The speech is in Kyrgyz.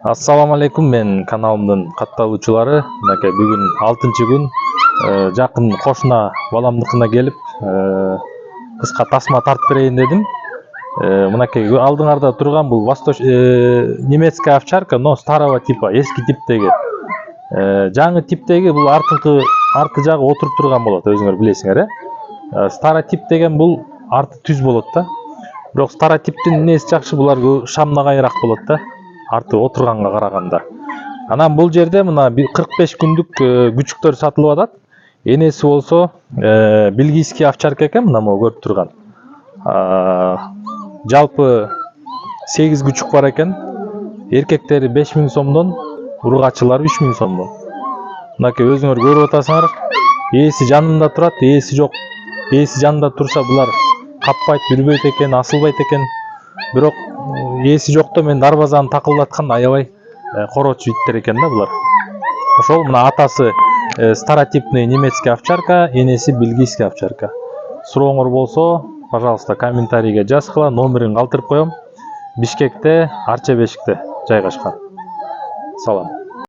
Ассаламу алейкум, мен каналымдын катталуучулары. Мынакей бүгүн 6-күн жакын кошуна баламдыкына келип, кыска тасма тартып берейин дедим. Мынакей алдыңарда турган бул немецкая овчарка, но старого типа, эски типтеги. Жаңы типтеги бул арты жагы отуруп турган болот, өзүңөр билесиңер, Старый тип деген бул арты түз болот да. Бирок старый типтин эмнеси жакшы, булар шамнагайраак болот да. Арты отурганга караганда. Анан бул жерде мына 45 күндүк күчүктөр сатылып атат. Энеси болсо бельгийский овчарка экен, мына көрүп турган. Жалпы 8 күчүк бар экен. Эркектери 5000 сомдон, ургачылары 3000 сомдон. Мынакей өзүңөр көрүп атасыңар. Ээси жанында турат, ээси жок. Ээси жанында турса булар каппайт, үрбөйт экен, асылбайт экен. Бирок ээси жокто мен дарбазаны такылдатканда аябай короочу иттер экен да булар. Ошол мына атасы старотипный немецкий овчарка, энеси бельгийский овчарка. Сурооңор болсо, пожалуйста, комментарийге жазгыла, номерин калтырып коем. Бишкекте, Арча бешикте жайгашкан. Салам.